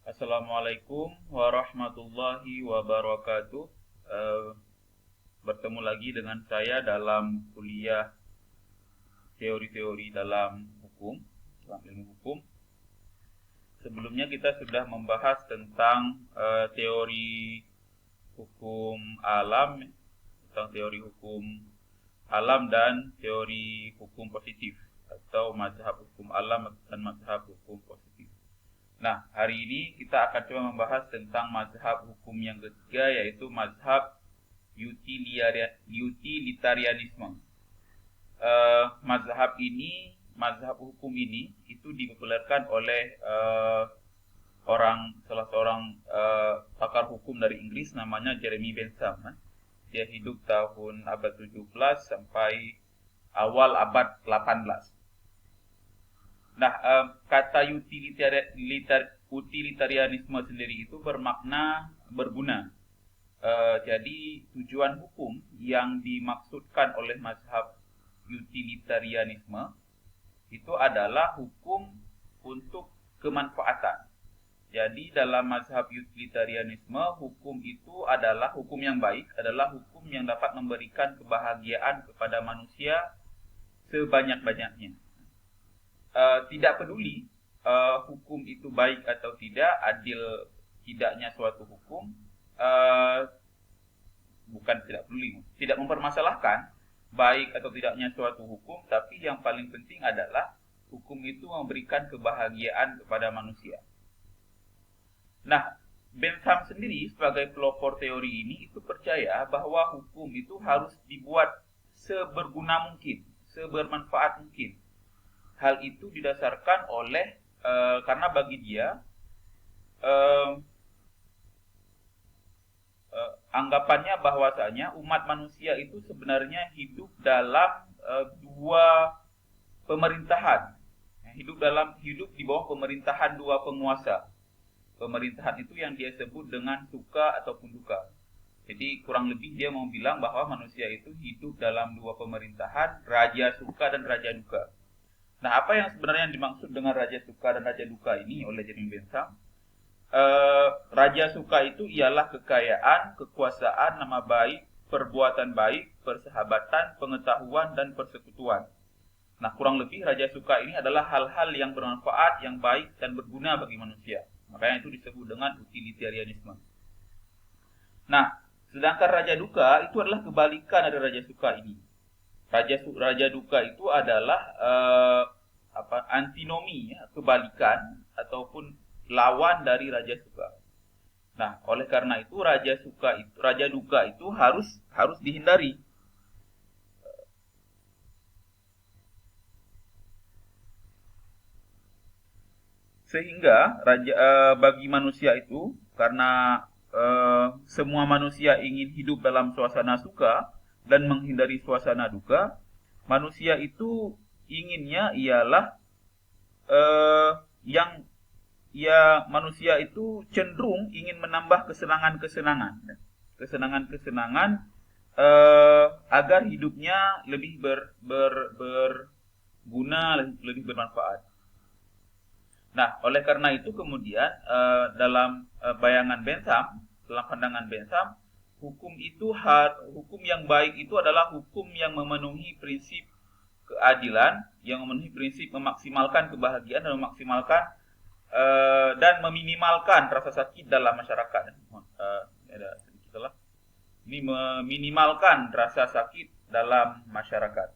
Assalamualaikum warahmatullahi wabarakatuh. Eh, Bertemu lagi dengan saya dalam kuliah teori-teori dalam hukum, dalam ilmu hukum. Sebelumnya kita sudah membahas tentang teori hukum alam, tentang teori hukum alam dan teori hukum positif atau mazhab hukum alam dan mazhab hukum positif. Nah, hari ini kita akan coba membahas tentang mazhab hukum yang ketiga, yaitu mazhab utilitarianisme. Mazhab hukum ini itu dipopulerkan oleh salah seorang pakar hukum dari Inggris, namanya Jeremy Bentham. Dia hidup tahun abad 17 sampai awal abad 18. Nah, kata utilitarianisme sendiri itu bermakna berguna. Jadi tujuan hukum yang dimaksudkan oleh mazhab utilitarianisme itu adalah hukum untuk kemanfaatan. Jadi dalam mazhab utilitarianisme, hukum itu adalah hukum yang baik, adalah hukum yang dapat memberikan kebahagiaan kepada manusia sebanyak-banyaknya. Tidak peduli hukum itu baik atau tidak, adil tidaknya suatu hukum, bukan tidak peduli, tidak mempermasalahkan baik atau tidaknya suatu hukum, tapi yang paling penting adalah hukum itu memberikan kebahagiaan kepada manusia. Nah, Bentham sendiri sebagai pelopor teori ini itu percaya bahwa hukum itu harus dibuat seberguna mungkin, sebermanfaat mungkin. Hal itu didasarkan oleh karena bagi dia anggapannya bahwasanya umat manusia itu sebenarnya hidup dalam dua pemerintahan, hidup di bawah pemerintahan dua penguasa. Pemerintahan itu yang dia sebut dengan suka ataupun duka. Jadi kurang lebih dia mau bilang bahwa manusia itu hidup dalam dua pemerintahan, raja suka dan raja duka. Nah, apa yang sebenarnya dimaksud dengan raja suka dan raja duka ini oleh Jeremy Bentham? Raja suka itu ialah kekayaan, kekuasaan, nama baik, perbuatan baik, persahabatan, pengetahuan, dan persekutuan. Nah, kurang lebih raja suka ini adalah hal-hal yang bermanfaat, yang baik, dan berguna bagi manusia. Makanya itu disebut dengan utilitarianisme. Nah, sedangkan raja duka itu adalah kebalikan dari raja suka ini. Raja duka itu adalah antinomi, ya, kebalikan ataupun lawan dari raja suka. Nah, oleh karena itu raja duka itu harus dihindari. Sehingga bagi manusia itu, karena semua manusia ingin hidup dalam suasana suka dan menghindari suasana duka, manusia itu inginnya ialah manusia itu cenderung ingin menambah kesenangan agar hidupnya lebih berguna, lebih bermanfaat. Nah, oleh karena itu kemudian dalam pandangan Bentham, hukum yang baik itu adalah hukum yang memenuhi prinsip keadilan, yang memenuhi prinsip memaksimalkan kebahagiaan dan meminimalkan rasa sakit dalam masyarakat. Ini meminimalkan rasa sakit dalam masyarakat.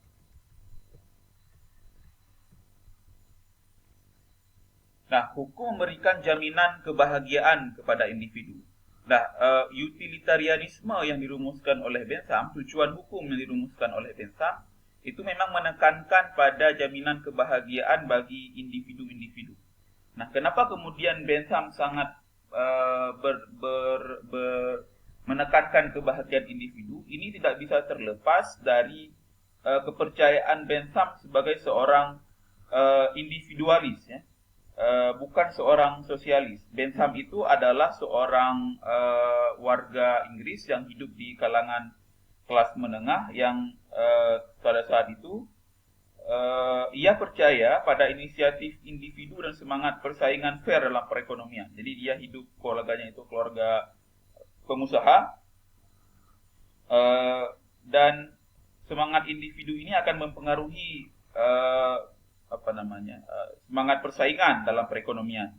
Nah, hukum memberikan jaminan kebahagiaan kepada individu. Nah, utilitarianisme yang dirumuskan oleh Bentham, tujuan hukum yang dirumuskan oleh Bentham, itu memang menekankan pada jaminan kebahagiaan bagi individu-individu. Nah, kenapa kemudian Bentham sangat menekankan kebahagiaan individu? Ini tidak bisa terlepas dari kepercayaan Bentham sebagai seorang individualis, ya. Bukan seorang sosialis. Bentham itu adalah seorang warga Inggris yang hidup di kalangan kelas menengah yang pada saat itu ia percaya pada inisiatif individu dan semangat persaingan fair dalam perekonomian. Jadi dia hidup keluarganya itu keluarga pengusaha, dan semangat individu ini akan mempengaruhi semangat persaingan dalam perekonomian.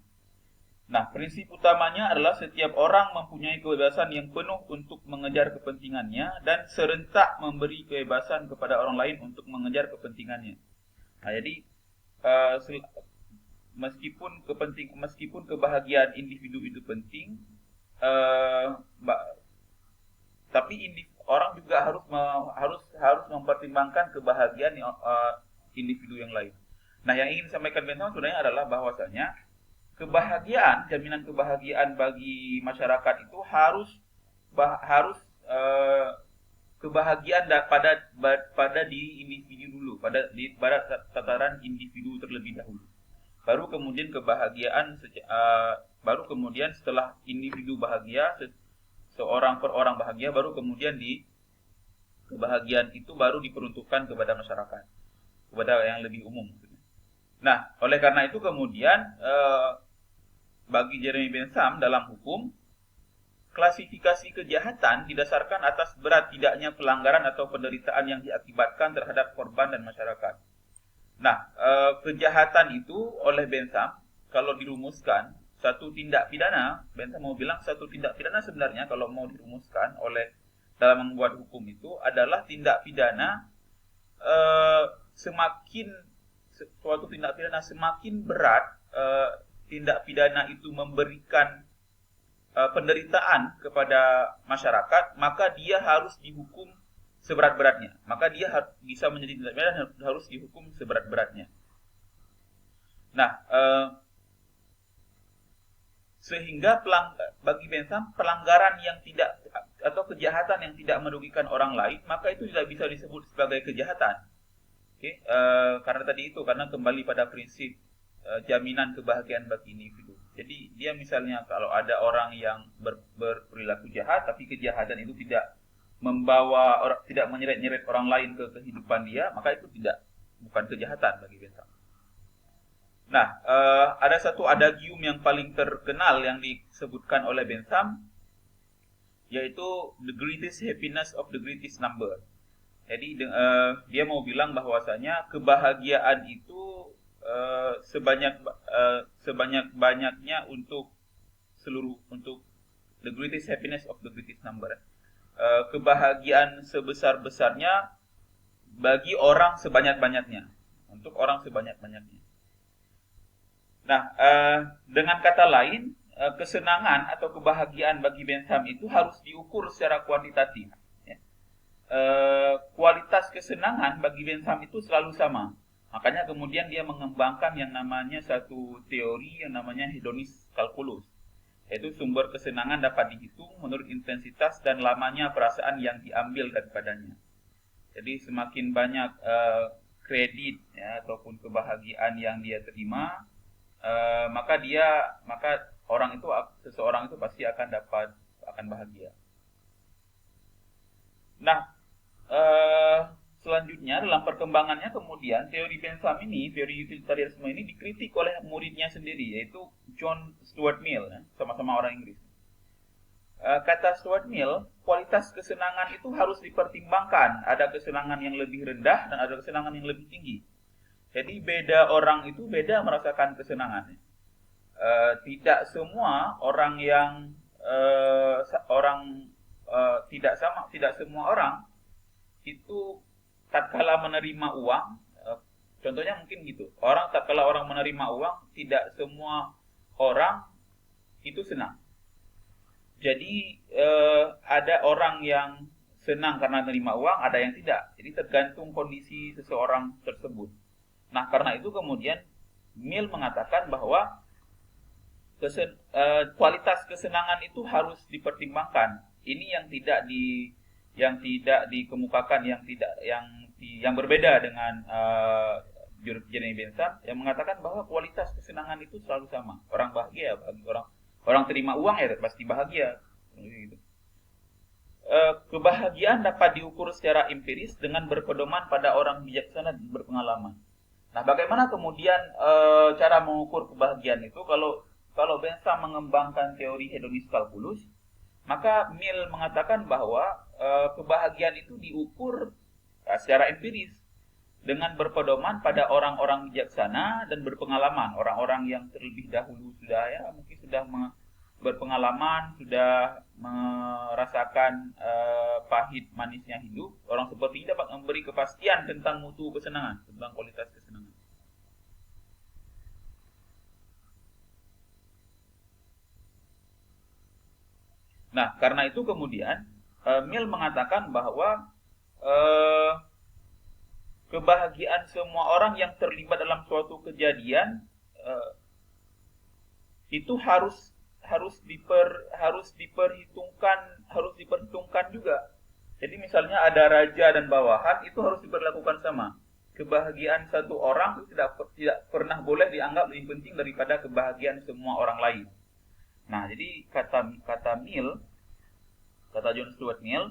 Nah, prinsip utamanya adalah setiap orang mempunyai kebebasan yang penuh untuk mengejar kepentingannya dan serentak memberi kebebasan kepada orang lain untuk mengejar kepentingannya. Nah, jadi meskipun kebahagiaan individu itu penting, tapi orang juga harus mempertimbangkan kebahagiaan individu yang lain. Nah, yang ingin disampaikan Bentham sebenarnya adalah bahwasanya jaminan kebahagiaan bagi masyarakat itu harus kebahagiaan pada diri individu dulu, pada tataran individu terlebih dahulu. Baru kemudian setelah individu bahagia, seorang per orang bahagia, baru kemudian kebahagiaan itu baru diperuntukkan kepada masyarakat, kepada yang lebih umum. Nah, oleh karena itu kemudian bagi Jeremy Bentham dalam hukum, klasifikasi kejahatan didasarkan atas berat tidaknya pelanggaran atau penderitaan yang diakibatkan terhadap korban dan masyarakat. Nah, kejahatan itu oleh Bentham, kalau dirumuskan, satu tindak pidana, Bentham mau bilang satu tindak pidana sebenarnya kalau mau dirumuskan oleh dalam membuat hukum itu adalah tindak pidana suatu tindak pidana semakin berat tindak pidana itu memberikan penderitaan kepada masyarakat, maka dia harus dihukum seberat-beratnya. Maka dia bisa menjadi tindak pidana harus dihukum seberat-beratnya. Nah, sehingga bagi Bentham pelanggaran yang tidak atau kejahatan yang tidak merugikan orang lain, maka itu tidak bisa disebut sebagai kejahatan. Oke, karena kembali pada prinsip jaminan kebahagiaan bagi individu. Jadi dia misalnya kalau ada orang yang berperilaku jahat, tapi kejahatan itu tidak menyeret-nyeret orang lain ke kehidupan dia, maka itu bukan kejahatan bagi Bentham. Nah, ada satu adagium yang paling terkenal yang disebutkan oleh Bentham, yaitu the greatest happiness of the greatest number. Jadi dia mau bilang bahwasanya kebahagiaan itu sebanyak-banyaknya untuk the greatest happiness of the greatest number. Kebahagiaan sebesar-besarnya bagi orang sebanyak-banyaknya, untuk orang sebanyak-banyaknya. Nah, dengan kata lain, kesenangan atau kebahagiaan bagi Bentham itu harus diukur secara kuantitatif. Kualitas kesenangan bagi Bentham itu selalu sama. Makanya kemudian dia mengembangkan yang namanya satu teori yang namanya hedonis calculus, yaitu sumber kesenangan dapat dihitung menurut intensitas dan lamanya perasaan yang diambil daripadanya. Jadi semakin banyak kredit ataupun kebahagiaan yang dia terima, maka seseorang itu pasti akan bahagia. Nah, selanjutnya dalam perkembangannya kemudian teori Bentham ini, teori utilitarianisme ini dikritik oleh muridnya sendiri, yaitu John Stuart Mill, sama-sama orang Inggris. Kata Stuart Mill, kualitas kesenangan itu harus dipertimbangkan. Ada kesenangan yang lebih rendah dan ada kesenangan yang lebih tinggi. Jadi beda orang itu beda merasakan kesenangannya. Tidak semua orang yang tidak semua orang itu tatkala menerima uang, contohnya mungkin gitu. Tatkala orang menerima uang, tidak semua orang itu senang. Jadi ada orang yang senang karena menerima uang, ada yang tidak. Jadi tergantung kondisi seseorang tersebut. Nah, karena itu kemudian Mill mengatakan bahwa kualitas kesenangan itu harus dipertimbangkan. Ini yang tidak dikemukakan, yang berbeda dengan Jeremy Bentham yang mengatakan bahwa kualitas kesenangan itu selalu sama. Orang bahagia, bagi orang terima uang ya pasti bahagia. Gitu. kebahagiaan dapat diukur secara empiris dengan berpedoman pada orang bijaksana dan berpengalaman. Nah, bagaimana kemudian cara mengukur kebahagiaan itu? Kalau Bentham mengembangkan teori hedonis kalkulus, maka Mill mengatakan bahwa kebahagiaan itu diukur secara empiris dengan berpedoman pada orang-orang bijaksana dan berpengalaman, orang-orang yang terlebih dahulu sudah mungkin sudah berpengalaman, sudah merasakan pahit manisnya hidup. Orang seperti ini dapat memberi kepastian tentang mutu kesenangan, tentang kualitas kesenangan. Nah, karena itu kemudian Mill mengatakan bahwa kebahagiaan semua orang yang terlibat dalam suatu kejadian itu harus diperhitungkan juga. Jadi misalnya ada raja dan bawahan, itu harus diperlakukan sama. Kebahagiaan satu orang itu tidak pernah boleh dianggap lebih penting daripada kebahagiaan semua orang lain. Nah, jadi kata Mill, kata John Stuart Mill,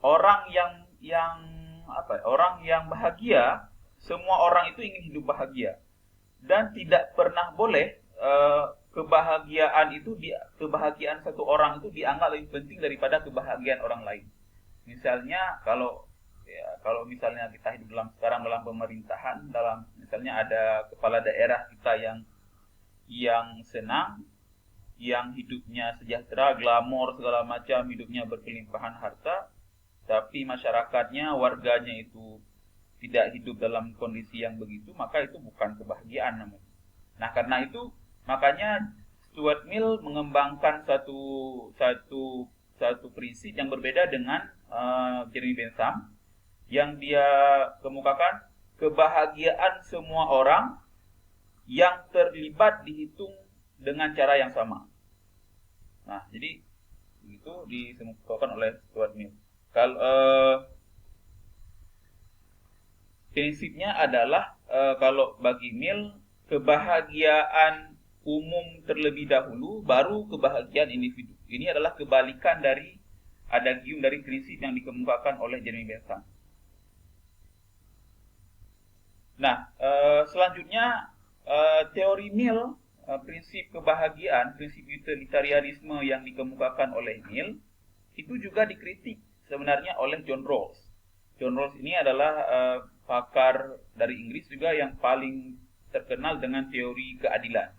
orang yang bahagia, semua orang itu ingin hidup bahagia, dan tidak pernah boleh kebahagiaan satu orang itu dianggap lebih penting daripada kebahagiaan orang lain. Misalnya kalau misalnya kita hidup sekarang dalam pemerintahan, misalnya ada kepala daerah kita yang senang, yang hidupnya sejahtera, glamor segala macam, hidupnya berkelimpahan harta, tapi masyarakatnya, warganya itu tidak hidup dalam kondisi yang begitu, maka itu bukan kebahagiaan namanya. Nah, karena itu makanya Stuart Mill mengembangkan satu prinsip yang berbeda dengan Jeremy Bentham, yang dia kemukakan kebahagiaan semua orang yang terlibat dihitung dengan cara yang sama. Nah, jadi itu dikemukakan oleh Stuart Mill. Prinsipnya adalah kalau bagi Mill, kebahagiaan umum terlebih dahulu, baru kebahagiaan individu. Ini adalah kebalikan dari adagium dari prinsip yang dikemukakan oleh Jeremy Bentham. Nah, selanjutnya teori Mill, prinsip kebahagiaan, prinsip utilitarianisme yang dikemukakan oleh Mill, itu juga dikritik sebenarnya oleh John Rawls. John Rawls ini adalah pakar dari Inggris juga yang paling terkenal dengan teori keadilan.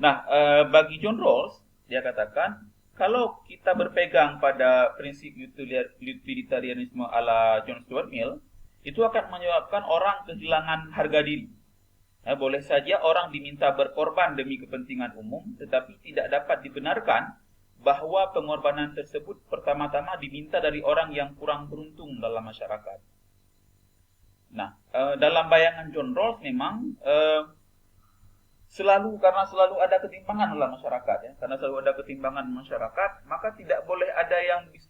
Nah, bagi John Rawls, dia katakan, kalau kita berpegang pada prinsip utilitarianisme ala John Stuart Mill, itu akan menyebabkan orang kehilangan harga diri. Boleh saja orang diminta berkorban demi kepentingan umum, tetapi tidak dapat dibenarkan bahwa pengorbanan tersebut pertama-tama diminta dari orang yang kurang beruntung dalam masyarakat. Nah, dalam bayangan John Rawls memang karena selalu ada ketimpangan dalam masyarakat, ya. Karena selalu ada ketimpangan masyarakat, maka tidak boleh ada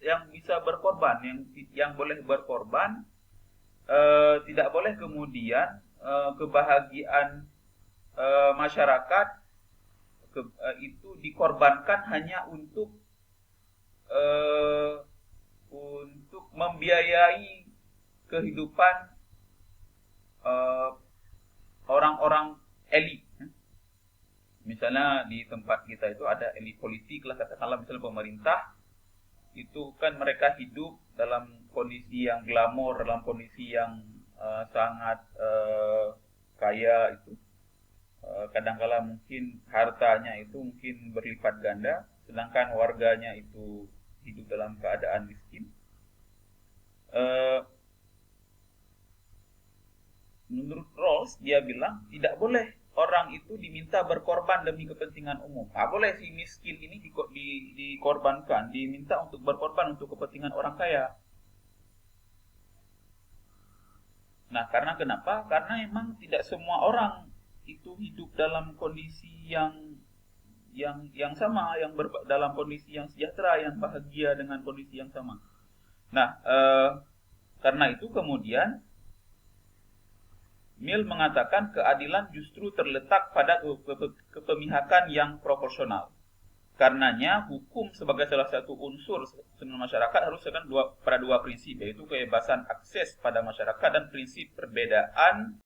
yang bisa berkorban, yang boleh berkorban. Tidak boleh kemudian kebahagiaan masyarakat itu dikorbankan hanya untuk membiayai kehidupan orang-orang elit. Misalnya di tempat kita itu ada elit politik lah, katakanlah misalnya pemerintah, itu kan mereka hidup dalam kondisi yang glamor, dalam kondisi yang sangat kaya itu. Kadangkala mungkin hartanya itu mungkin berlipat ganda, sedangkan warganya itu hidup dalam keadaan miskin. Menurut Rawls, dia bilang tidak boleh orang itu diminta berkorban demi kepentingan umum. Nggak boleh si miskin ini dikorbankan, diminta untuk berkorban untuk kepentingan orang kaya. Nah, karena kenapa? Karena memang tidak semua orang itu hidup dalam kondisi yang sama, dalam kondisi yang sejahtera, yang bahagia dengan kondisi yang sama. Nah, karena itu kemudian Mill mengatakan keadilan justru terletak pada kepemihakan yang proporsional. Karenanya hukum sebagai salah satu unsur kesenangan masyarakat harus pada dua prinsip, yaitu kebebasan akses pada masyarakat dan prinsip perbedaan